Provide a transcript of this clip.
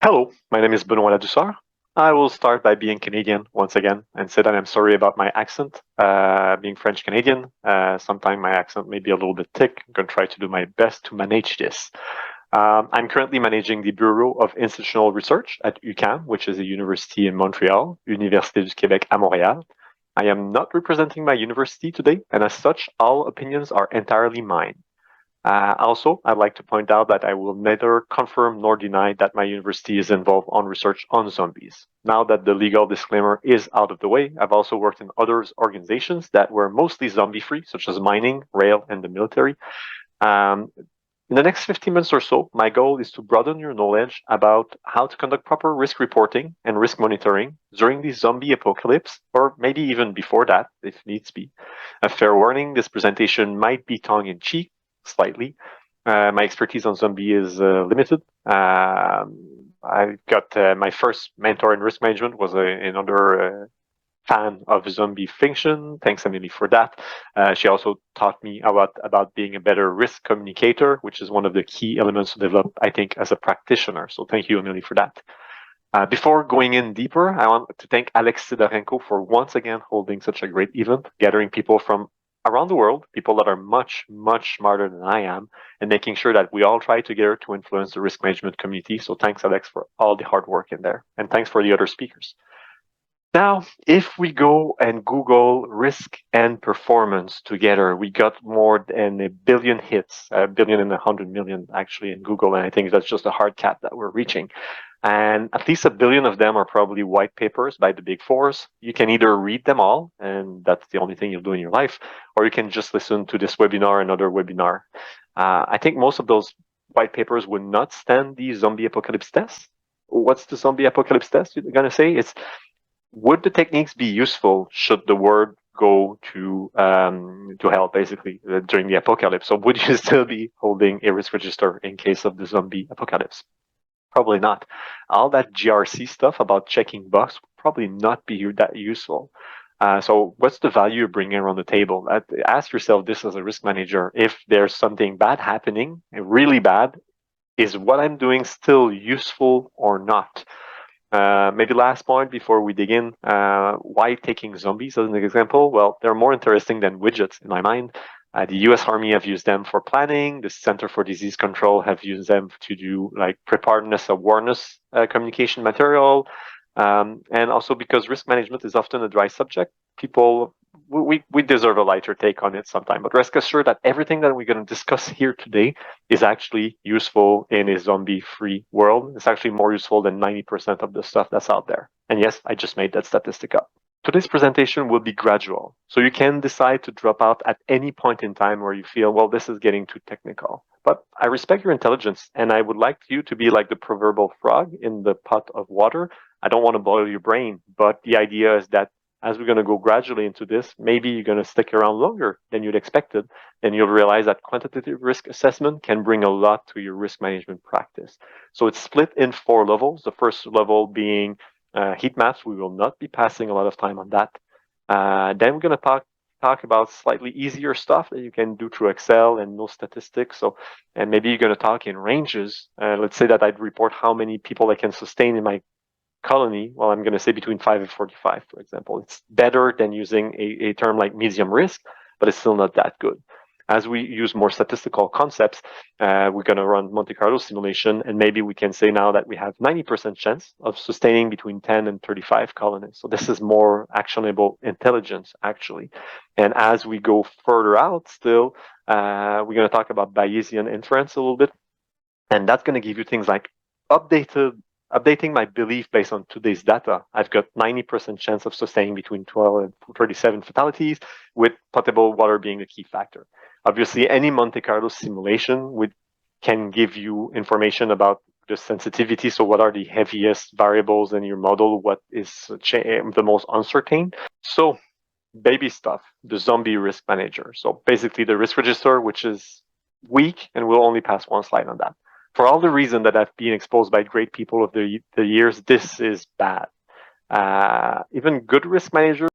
Hello, my name is Benoit Ladouceur. I will start by being Canadian once again and say that I'm sorry about my accent. Being French Canadian, sometimes my accent may be a little bit thick. I'm going to try to do my best to manage this. I'm currently managing the Bureau of Institutional Research at UQAM, which is a university in Montreal, Université du Québec à Montréal. I am not representing my university today, and as such, all opinions are entirely mine. Also, I'd like to point out that I will neither confirm nor deny that my university is involved on research on zombies. Now that the legal disclaimer is out of the way, I've also worked in other organizations that were mostly zombie-free, such as mining, rail, and the military. In the next 15 minutes or so, my goal is to broaden your knowledge about how to conduct proper risk reporting and risk monitoring during the zombie apocalypse, or maybe even before that, if needs be. A fair warning, this presentation might be tongue-in-cheek, slightly. My expertise on zombie is limited. I got my first mentor in risk management was another fan of zombie fiction. Thanks, Emily, for that. She also taught me about being a better risk communicator, which is one of the key elements to develop, I think, as a practitioner. So thank you, Emily, for that. Before going in deeper, I want to thank Alex Sidorenko for once again holding such a great event, gathering people from around the world, people that are much, much smarter than I am, and making sure that we all try together to influence the risk management community. So thanks, Alex, for all the hard work in there. And thanks for the other speakers. Now, if we go and Google risk and performance together, we got more than a billion hits, a billion and 100 million actually in Google. And I think that's just a hard cap that we're reaching. And at least a billion of them are probably white papers by the big fours. You can either read them all, and that's the only thing you'll do in your life, or you can just listen to this webinar, another webinar. I think most of those white papers would not stand the zombie apocalypse test. What's the zombie apocalypse test you're going to say? It's, would the techniques be useful should the world go to hell, basically, during the apocalypse? So would you still be holding a risk register in case of the zombie apocalypse? Probably not. All that GRC stuff about checking bugs would probably not be that useful. So what's the value you're bringing around the table? Ask yourself this as a risk manager. If there's something bad happening, really bad, is what I'm doing still useful or not? Maybe last point before we dig in, why taking zombies as an example? Well, they're more interesting than widgets in my mind. The US Army have used them for planning. The Center for Disease Control have used them to do like preparedness awareness communication material. And also because risk management is often a dry subject, we deserve a lighter take on it sometime. But rest assured that everything that we're going to discuss here today is actually useful in a zombie-free world. It's actually more useful than 90% of the stuff that's out there. And yes, I just made that statistic up. Today's presentation will be gradual, so you can decide to drop out at any point in time where you feel, well, this is getting too technical. But I respect your intelligence, and I would like you to be like the proverbial frog in the pot of water. I don't want to boil your brain, but the idea is that as we're going to go gradually into this, maybe you're going to stick around longer than you'd expected, and you'll realize that quantitative risk assessment can bring a lot to your risk management practice. So it's split in 4 levels. The first level being heat maps. We will not be passing a lot of time on that. Then we're going to talk about slightly easier stuff that you can do through Excel and no statistics. So, and maybe you're going to talk in ranges. Let's say that I'd report how many people I can sustain in my colony. Well, I'm going to say between 5 and 45, for example. It's better than using a term like medium risk, but it's still not that good. As we use more statistical concepts, we're going to run Monte Carlo simulation, and maybe we can say now that we have 90% chance of sustaining between 10 and 35 colonies. So this is more actionable intelligence, actually. And as we go further out still, we're going to talk about Bayesian inference a little bit. And that's going to give you things like updating my belief based on today's data. I've got 90% chance of sustaining between 12 and 37 fatalities, with potable water being the key factor. Obviously, any Monte Carlo simulation can give you information about the sensitivity. So what are the heaviest variables in your model? What is the most uncertain? So baby stuff, the zombie risk manager. So basically the risk register, which is weak, and we'll only pass one slide on that. For all the reason that I've been exposed by great people of the years, this is bad. Even good risk managers